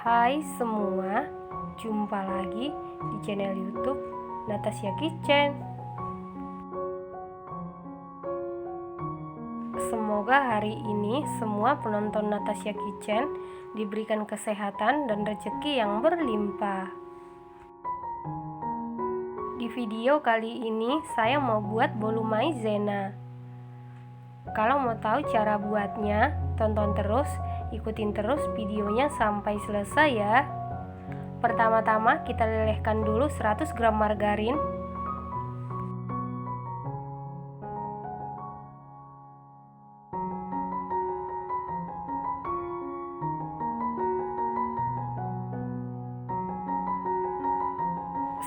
Hai semua, jumpa lagi di channel YouTube Natasha Kitchen. Semoga hari ini semua penonton Natasha Kitchen diberikan kesehatan dan rezeki yang berlimpah. Di video kali ini saya mau buat bolu maizena. Kalau mau tahu cara buatnya, tonton terus, ikutin terus videonya sampai selesai ya. Pertama-tama kita lelehkan dulu 100 gram margarin.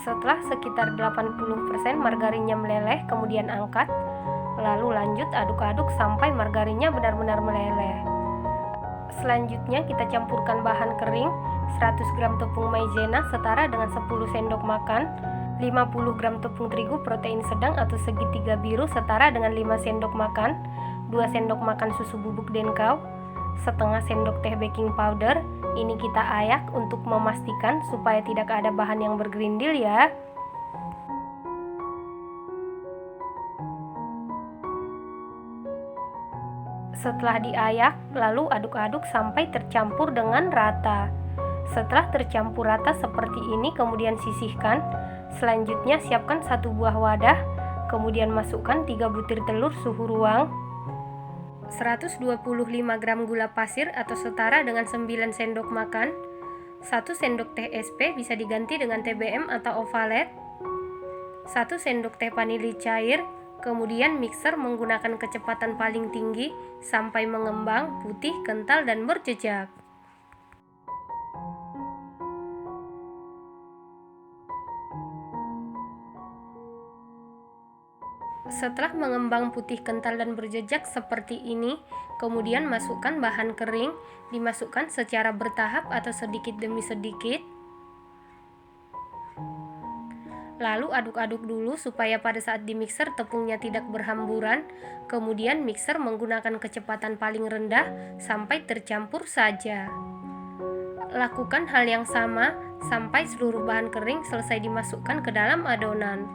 Setelah sekitar 80% margarinnya meleleh, kemudian angkat. Lalu lanjut aduk-aduk sampai margarinnya benar-benar meleleh. Selanjutnya kita campurkan bahan kering, 100 gram tepung maizena setara dengan 10 sendok makan, 50 gram tepung terigu protein sedang atau segitiga biru setara dengan 5 sendok makan, 2 sendok makan susu bubuk denkau, setengah sendok teh baking powder. Ini kita ayak untuk memastikan supaya tidak ada bahan yang bergerindil ya. Setelah diayak, lalu aduk-aduk sampai tercampur dengan rata. Setelah tercampur rata seperti ini, kemudian sisihkan. Selanjutnya siapkan satu buah wadah, kemudian masukkan 3 butir telur suhu ruang, 125 gram gula pasir atau setara dengan 9 sendok makan, 1 sendok teh SP bisa diganti dengan TBM atau ovalet, 1 sendok teh vanili cair. Kemudian mixer menggunakan kecepatan paling tinggi sampai mengembang, putih, kental, dan berjejak. Setelah mengembang putih, kental, dan berjejak seperti ini, kemudian masukkan bahan kering, dimasukkan secara bertahap atau sedikit demi sedikit. Lalu aduk-aduk dulu supaya pada saat di mixer tepungnya tidak berhamburan. Kemudian mixer menggunakan kecepatan paling rendah sampai tercampur saja. Lakukan hal yang sama sampai seluruh bahan kering selesai dimasukkan ke dalam adonan.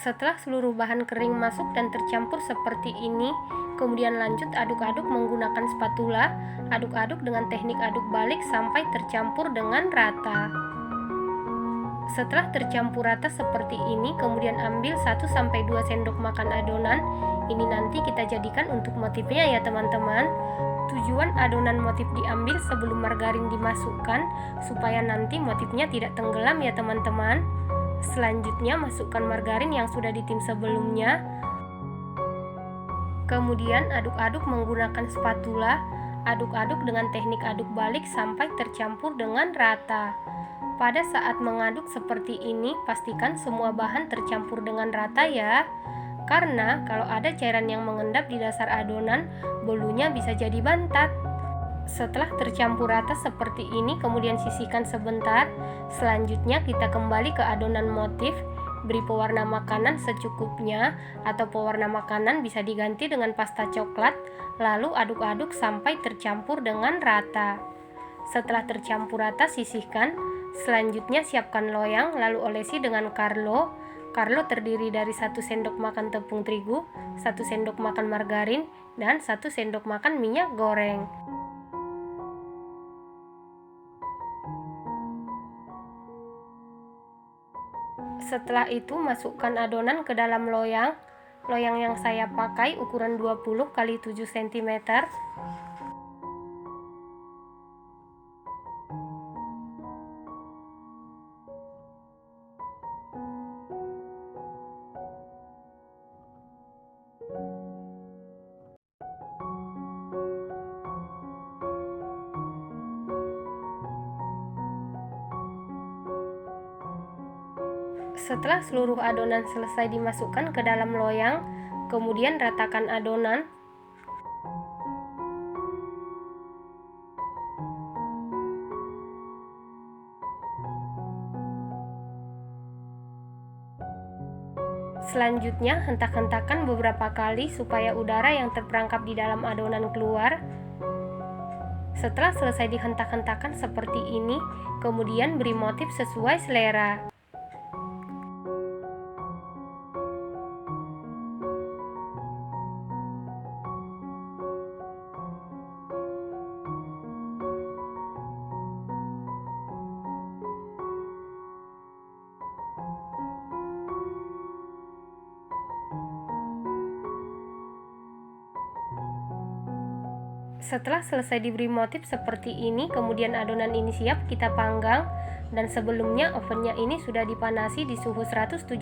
Setelah seluruh bahan kering masuk dan tercampur seperti ini, kemudian lanjut aduk-aduk menggunakan spatula. Aduk-aduk dengan teknik aduk balik sampai tercampur dengan rata. Setelah tercampur rata seperti ini, kemudian ambil 1-2 sendok makan adonan. Ini nanti kita jadikan untuk motifnya ya teman-teman. Tujuan adonan motif diambil sebelum margarin dimasukkan supaya nanti motifnya tidak tenggelam ya teman-teman. Selanjutnya masukkan margarin yang sudah ditim sebelumnya. Kemudian aduk-aduk menggunakan spatula. Aduk-aduk dengan teknik aduk balik sampai tercampur dengan rata. Pada saat mengaduk seperti ini, pastikan semua bahan tercampur dengan rata ya. Karena kalau ada cairan yang mengendap di dasar adonan, bolunya bisa jadi bantat. Setelah tercampur rata seperti ini, kemudian sisihkan sebentar. Selanjutnya kita kembali ke adonan motif. Beri pewarna makanan secukupnya, atau pewarna makanan bisa diganti dengan pasta coklat. Lalu aduk-aduk sampai tercampur dengan rata. Setelah tercampur rata, sisihkan. Selanjutnya siapkan loyang, lalu olesi dengan Carlo. Carlo terdiri dari 1 sendok makan tepung terigu, 1 sendok makan margarin, dan 1 sendok makan minyak goreng. Setelah itu masukkan adonan ke dalam loyang. Loyang yang saya pakai ukuran 20 x 7 cm. Setelah seluruh adonan selesai dimasukkan ke dalam loyang, kemudian ratakan adonan. Selanjutnya, hentak-hentakan beberapa kali supaya udara yang terperangkap di dalam adonan keluar. Setelah selesai dihentak-hentakan seperti ini, kemudian beri motif sesuai selera. Setelah selesai diberi motif seperti ini, kemudian adonan ini siap kita panggang. Dan sebelumnya ovennya ini sudah dipanasi di suhu 175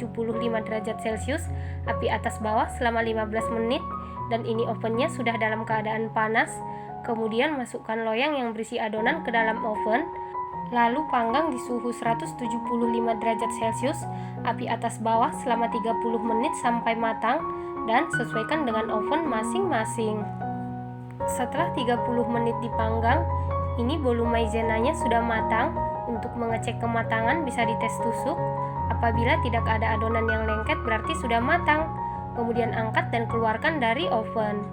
derajat Celcius, api atas bawah selama 15 menit. Dan ini ovennya sudah dalam keadaan panas. Kemudian masukkan loyang yang berisi adonan ke dalam oven. Lalu panggang di suhu 175 derajat Celcius, api atas bawah selama 30 menit sampai matang. Dan sesuaikan dengan oven masing-masing. Setelah 30 menit dipanggang, ini bolu maizenanya sudah matang. Untuk mengecek kematangan bisa dites tusuk. Apabila tidak ada adonan yang lengket berarti sudah matang. Kemudian angkat dan keluarkan dari oven.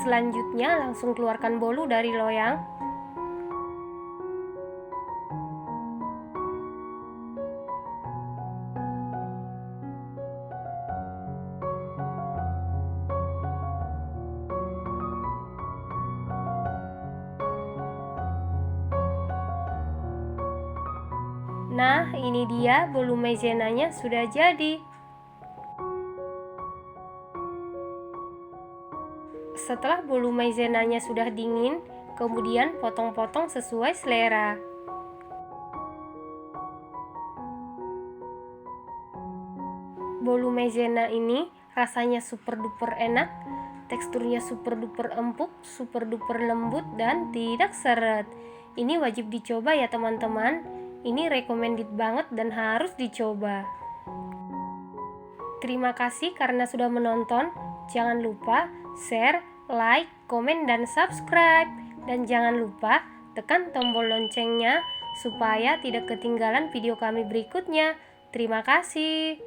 Selanjutnya langsung keluarkan bolu dari loyang. Nah, ini dia bolu maizenanya sudah jadi. Setelah bolu maizenanya sudah dingin, kemudian potong-potong sesuai selera. Bolu maizena ini rasanya super duper enak, teksturnya super duper empuk, super duper lembut dan tidak seret. Ini wajib dicoba ya teman-teman. Ini recommended banget dan harus dicoba. Terima kasih karena sudah menonton. Jangan lupa share, like, komen, dan subscribe. Dan jangan lupa tekan tombol loncengnya supaya tidak ketinggalan video kami berikutnya. Terima kasih.